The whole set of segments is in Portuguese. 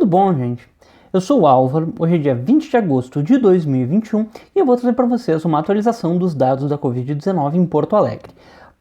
Tudo bom, gente? Eu sou o Álvaro, hoje é dia 20 de agosto de 2021 e eu vou trazer para vocês uma atualização dos dados da Covid-19 em Porto Alegre.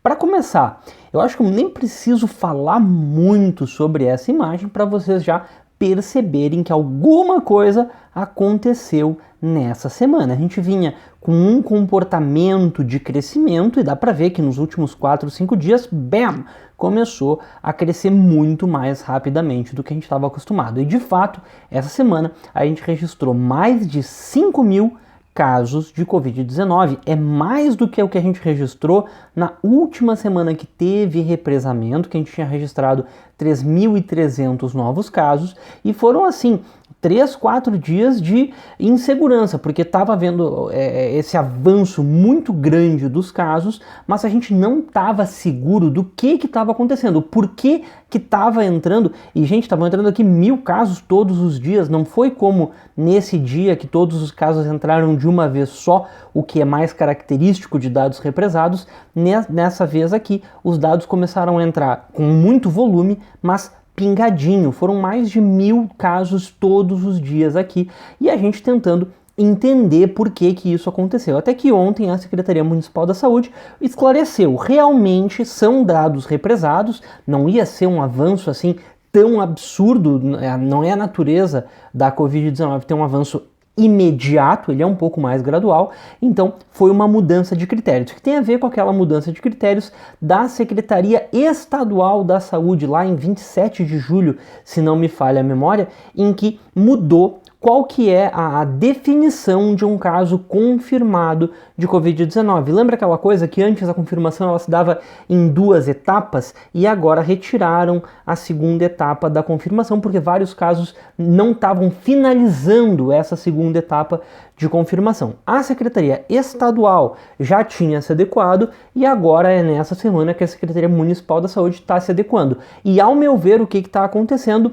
Para começar, eu acho que eu nem preciso falar muito sobre essa imagem para vocês já perceberem que alguma coisa aconteceu nessa semana. A gente vinha com um comportamento de crescimento e dá para ver que nos últimos 4 ou 5 dias, bam, começou a crescer muito mais rapidamente do que a gente estava acostumado. E de fato, essa semana a gente registrou mais de 5.000 casos de Covid-19. É mais do que o que a gente registrou na última semana que teve represamento, que a gente tinha registrado 3.300 novos casos, e foram assim 3, 4 dias de insegurança, porque estava havendo esse avanço muito grande dos casos, mas a gente não estava seguro do que estava acontecendo, por que estava entrando, e gente, estavam entrando aqui 1.000 casos todos os dias, não foi como nesse dia que todos os casos entraram de uma vez só, o que é mais característico de dados represados. Nessa vez aqui, os dados começaram a entrar com muito volume, mas pingadinho, foram mais de 1.000 casos todos os dias aqui, e a gente tentando entender por que isso aconteceu. Até que ontem a Secretaria Municipal da Saúde esclareceu, realmente são dados represados, não ia ser um avanço assim tão absurdo, não é a natureza da Covid-19 ter um avanço imediato, ele é um pouco mais gradual, então foi uma mudança de critérios, que tem a ver com aquela mudança de critérios da Secretaria Estadual da Saúde, lá em 27 de julho, se não me falha a memória, em que mudou qual que é a definição de um caso confirmado de Covid-19. Lembra aquela coisa que antes a confirmação ela se dava em 2 etapas e agora retiraram a segunda etapa da confirmação porque vários casos não estavam finalizando essa segunda etapa de confirmação. A Secretaria Estadual já tinha se adequado e agora é nessa semana que a Secretaria Municipal da Saúde está se adequando. E ao meu ver, o que está acontecendo?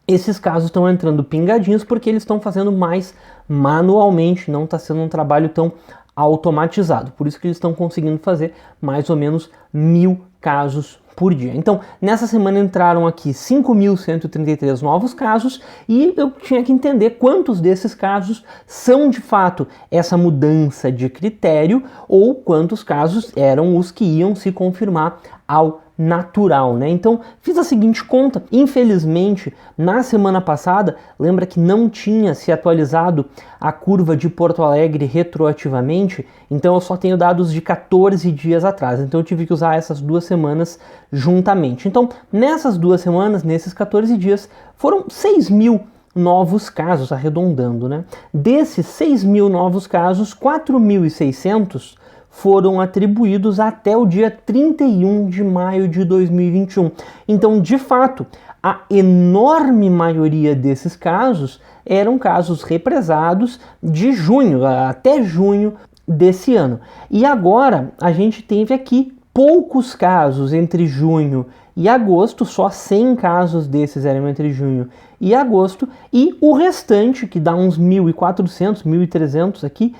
Esses casos estão entrando pingadinhos porque eles estão fazendo mais manualmente, não está sendo um trabalho tão automatizado. Por isso que eles estão conseguindo fazer mais ou menos 1.000 casos por dia. Então, nessa semana entraram aqui 5.133 novos casos e eu tinha que entender quantos desses casos são de fato essa mudança de critério ou quantos casos eram os que iam se confirmar ao natural, né? Então, fiz a seguinte conta. Infelizmente, na semana passada, lembra que não tinha se atualizado a curva de Porto Alegre retroativamente, então eu só tenho dados de 14 dias atrás, então eu tive que usar essas 2 semanas juntamente. Então, nessas 2 semanas, nesses 14 dias, foram 6.000 novos casos, arredondando, né? Desses 6.000 novos casos, 4.600 foram atribuídos até o dia 31 de maio de 2021. Então, de fato, a enorme maioria desses casos eram casos represados de junho, até junho desse ano. E agora a gente teve aqui poucos casos entre junho e agosto, só 100 casos desses eram entre junho e agosto, e o restante, que dá uns 1.400, 1.300 aqui,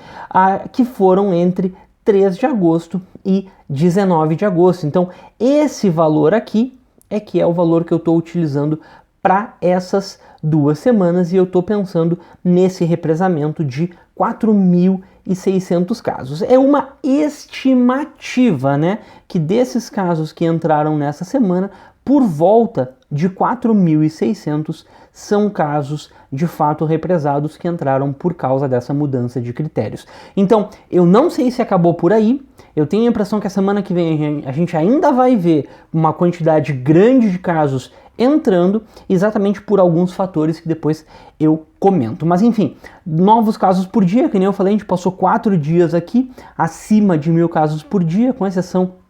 que foram entre 3 de agosto e 19 de agosto. Então, esse valor aqui é que é o valor que eu estou utilizando para essas 2 semanas e eu estou pensando nesse represamento de 4.600 casos. É uma estimativa, né, que desses casos que entraram nessa semana, por volta de 4.600 são casos de fato represados que entraram por causa dessa mudança de critérios. Então, eu não sei se acabou por aí, eu tenho a impressão que a semana que vem a gente ainda vai ver uma quantidade grande de casos entrando, exatamente por alguns fatores que depois eu comento. Mas enfim, novos casos por dia, que nem eu falei, a gente passou 4 dias aqui, acima de 1.000 casos por dia, com exceção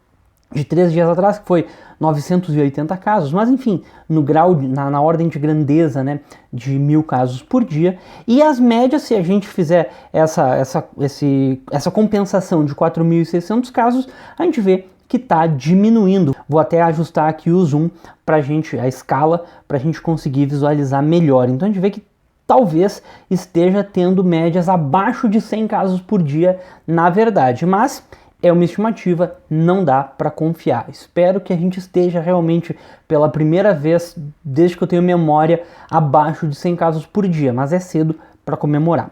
de 3 dias atrás, que foi 980 casos, mas enfim, no grau, na ordem de grandeza, né, de 1.000 casos por dia. E as médias, se a gente fizer essa compensação de 4.600 casos, a gente vê que está diminuindo. Vou até ajustar aqui o zoom para a escala, para a gente conseguir visualizar melhor. Então a gente vê que talvez esteja tendo médias abaixo de 100 casos por dia, na verdade, mas é uma estimativa, não dá para confiar. Espero que a gente esteja realmente, pela primeira vez, desde que eu tenho memória, abaixo de 100 casos por dia, mas é cedo para comemorar.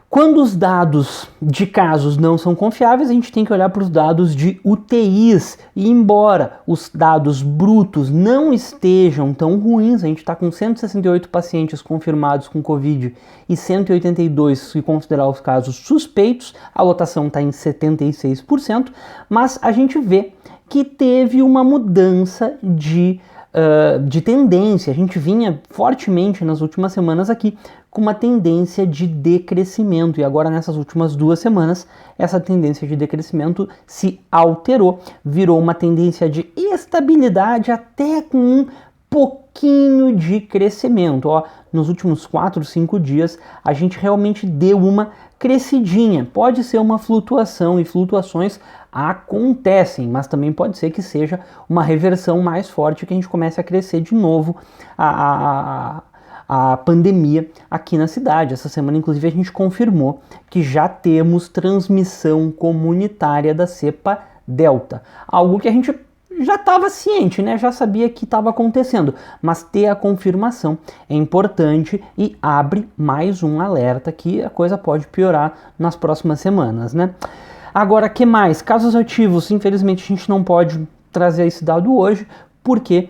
Quando os dados de casos não são confiáveis, a gente tem que olhar para os dados de UTIs. E embora os dados brutos não estejam tão ruins, a gente está com 168 pacientes confirmados com Covid e 182 se considerar os casos suspeitos, a lotação está em 76%, mas a gente vê que teve uma mudança de tendência. A gente vinha fortemente nas últimas semanas aqui com uma tendência de decrescimento, e agora nessas últimas 2 semanas essa tendência de decrescimento se alterou, virou uma tendência de estabilidade até com um pouquinho de crescimento. Nos últimos 4, 5 dias a gente realmente deu uma crescidinha. Pode ser uma flutuação, e flutuações acontecem, mas também pode ser que seja uma reversão mais forte, que a gente comece a crescer de novo a pandemia aqui na cidade. Essa semana, inclusive, a gente confirmou que já temos transmissão comunitária da cepa Delta, algo que a gente já estava ciente, né? Já sabia que estava acontecendo, mas ter a confirmação é importante e abre mais um alerta que a coisa pode piorar nas próximas semanas, né? Agora, que mais? Casos ativos, infelizmente a gente não pode trazer esse dado hoje, porque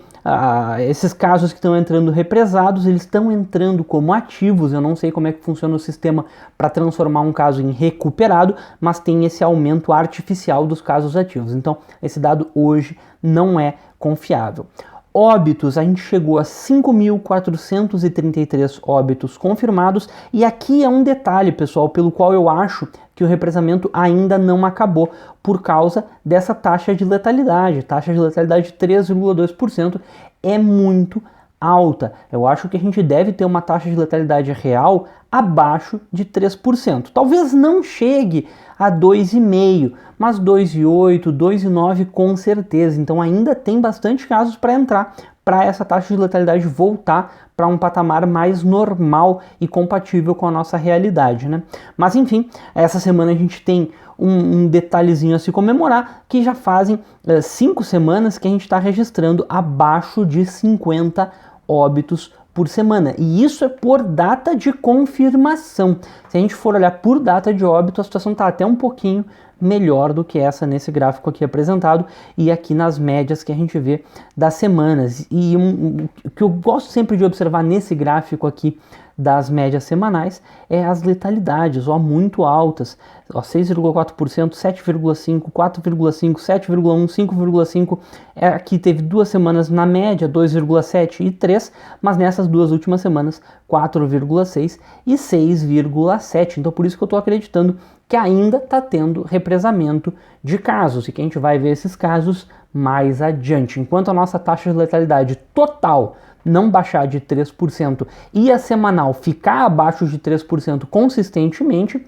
esses casos que estão entrando represados, eles estão entrando como ativos. Eu não sei como é que funciona o sistema para transformar um caso em recuperado, mas tem esse aumento artificial dos casos ativos. Então, esse dado hoje não é confiável. Óbitos, a gente chegou a 5.433 óbitos confirmados, e aqui é um detalhe, pessoal, pelo qual eu acho que o represamento ainda não acabou, por causa dessa taxa de letalidade. Taxa de letalidade de 3,2% é muito alta. Eu acho que a gente deve ter uma taxa de letalidade real abaixo de 3%. Talvez não chegue a 2,5%, mas 2,8%, 2,9% com certeza. Então ainda tem bastante casos para entrar, para essa taxa de letalidade voltar para um patamar mais normal e compatível com a nossa realidade, né? Mas enfim, essa semana a gente tem um detalhezinho a se comemorar, que já fazem 5 semanas que a gente está registrando abaixo de 50 óbitos por semana, e isso é por data de confirmação. Se a gente for olhar por data de óbito, a situação está até um pouquinho melhor do que essa nesse gráfico aqui apresentado e aqui nas médias que a gente vê das semanas. E o que eu gosto sempre de observar nesse gráfico aqui das médias semanais é as letalidades, muito altas, 6,4%, 7,5%, 4,5%, 7,1%, 5,5%, aqui teve 2 semanas na média 2,7% e 3%, mas nessas 2 últimas semanas 4,6% e 6,7%, então por isso que eu estou acreditando que ainda está tendo represamento de casos, e que a gente vai ver esses casos mais adiante. Enquanto a nossa taxa de letalidade total não baixar de 3% e a semanal ficar abaixo de 3% consistentemente,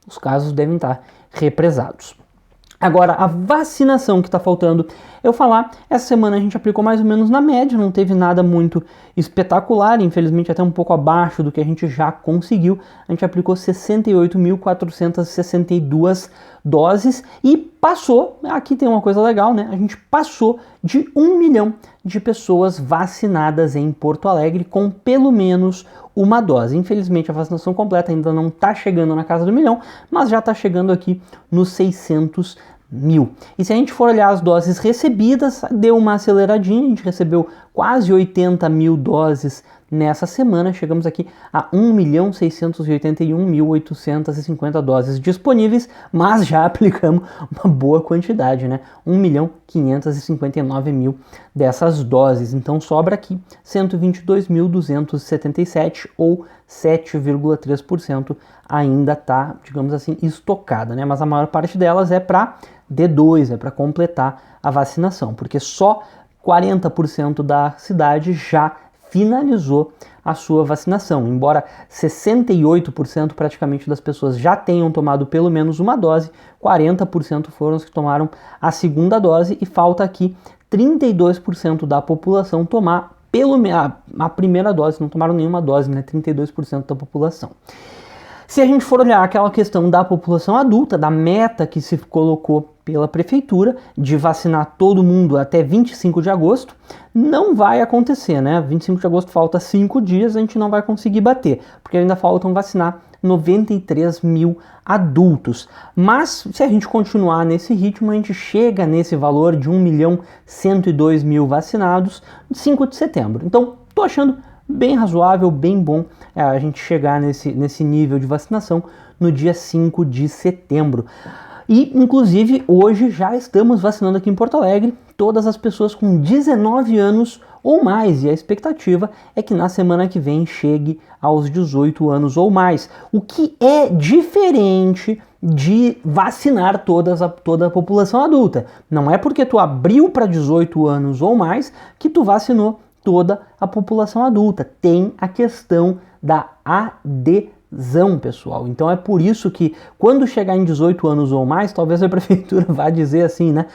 os casos devem estar represados. Agora, a vacinação que está faltando eu falar, essa semana a gente aplicou mais ou menos na média, não teve nada muito espetacular, infelizmente até um pouco abaixo do que a gente já conseguiu. A gente aplicou 68.462 doses e passou, aqui tem uma coisa legal, né? A gente passou de 1 milhão de pessoas vacinadas em Porto Alegre com pelo menos uma dose. Infelizmente a vacinação completa ainda não está chegando na casa do 1 milhão, mas já está chegando aqui nos 600 mil. E se a gente for olhar as doses recebidas, deu uma aceleradinha, a gente recebeu quase 80 mil doses nessa semana, chegamos aqui a 1.681.850 doses disponíveis, mas já aplicamos uma boa quantidade, né? 1.559.000 dessas doses, então sobra aqui 122.277 ou 7,3% ainda está, digamos assim, estocada, né? Mas a maior parte delas é para D2, é para completar a vacinação, porque só 40% da cidade já finalizou a sua vacinação, embora 68% praticamente das pessoas já tenham tomado pelo menos uma dose, 40% foram os que tomaram a segunda dose e falta aqui 32% da população tomar a primeira dose, não tomaram nenhuma dose, né? 32% da população. Se a gente for olhar aquela questão da população adulta, da meta que se colocou pela prefeitura de vacinar todo mundo até 25 de agosto, não vai acontecer, né? 25 de agosto falta 5 dias, a gente não vai conseguir bater, porque ainda faltam vacinar 93 mil adultos. Mas se a gente continuar nesse ritmo, a gente chega nesse valor de 1.102.000 vacinados de 5 de setembro. Então, tô achando bem razoável, bem bom a gente chegar nesse nível de vacinação no dia 5 de setembro. E, inclusive, hoje já estamos vacinando aqui em Porto Alegre todas as pessoas com 19 anos ou mais, e a expectativa é que na semana que vem chegue aos 18 anos ou mais, o que é diferente de vacinar toda a população adulta. Não é porque tu abriu para 18 anos ou mais que tu vacinou toda a população adulta. Tem a questão da adesão, pessoal. Então é por isso que quando chegar em 18 anos ou mais, talvez a prefeitura vá dizer assim, né?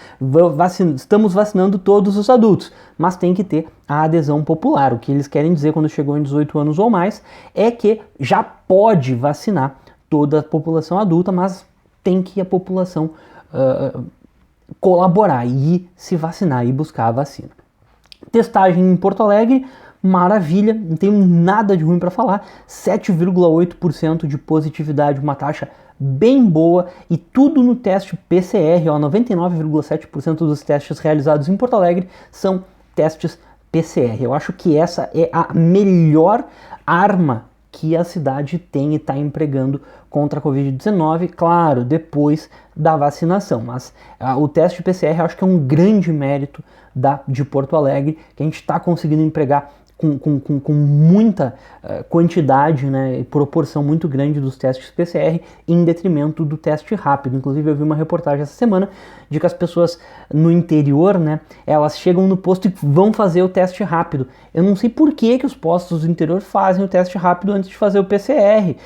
Estamos vacinando todos os adultos, mas tem que ter a adesão popular. O que eles querem dizer quando chegou em 18 anos ou mais é que já pode vacinar toda a população adulta, mas tem que a população colaborar e se vacinar e buscar a vacina. Testagem em Porto Alegre, maravilha, não tenho nada de ruim para falar, 7,8% de positividade, uma taxa bem boa, e tudo no teste PCR, 99,7% dos testes realizados em Porto Alegre são testes PCR. Eu acho que essa é a melhor arma que a cidade tem e está empregando contra a Covid-19, claro, depois da vacinação. Mas o teste PCR eu acho que é um grande mérito de Porto Alegre, que a gente está conseguindo empregar com muita quantidade, né, e proporção muito grande dos testes PCR em detrimento do teste rápido. Inclusive eu vi uma reportagem essa semana de que as pessoas no interior, né, elas chegam no posto e vão fazer o teste rápido. Eu não sei por que os postos do interior fazem o teste rápido antes de fazer o PCR.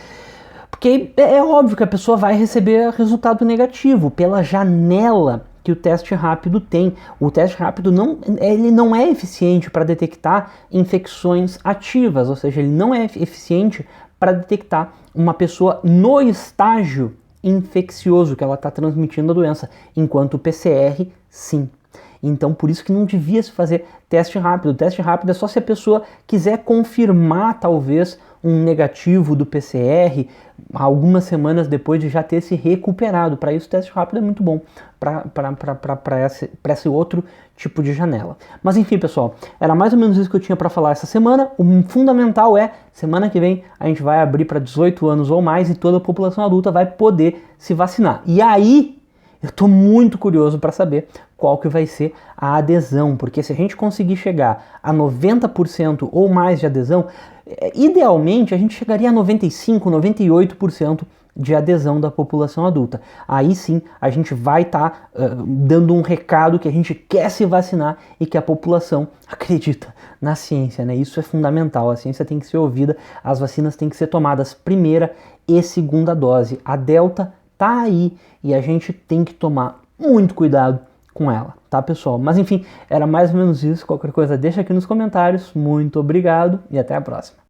Porque é óbvio que a pessoa vai receber resultado negativo pela janela que o teste rápido tem. O teste rápido ele não é eficiente para detectar infecções ativas, ou seja, ele não é eficiente para detectar uma pessoa no estágio infeccioso que ela está transmitindo a doença, enquanto o PCR sim. Então, por isso que não devia se fazer teste rápido. O teste rápido é só se a pessoa quiser confirmar, talvez, um negativo do PCR algumas semanas depois de já ter se recuperado. Para isso, o teste rápido é muito bom para esse outro tipo de janela. Mas enfim, pessoal, era mais ou menos isso que eu tinha para falar essa semana. O fundamental é, semana que vem, a gente vai abrir para 18 anos ou mais e toda a população adulta vai poder se vacinar. E aí, eu estou muito curioso para saber qual que vai ser a adesão, porque se a gente conseguir chegar a 90% ou mais de adesão, idealmente a gente chegaria a 95%, 98% de adesão da população adulta. Aí sim a gente vai estar dando um recado que a gente quer se vacinar e que a população acredita na ciência, né? Isso é fundamental, a ciência tem que ser ouvida, as vacinas têm que ser tomadas primeira e segunda dose. A Delta tá aí e a gente tem que tomar muito cuidado com ela, tá, pessoal? Mas enfim, era mais ou menos isso. Qualquer coisa deixa aqui nos comentários. Muito obrigado e até a próxima.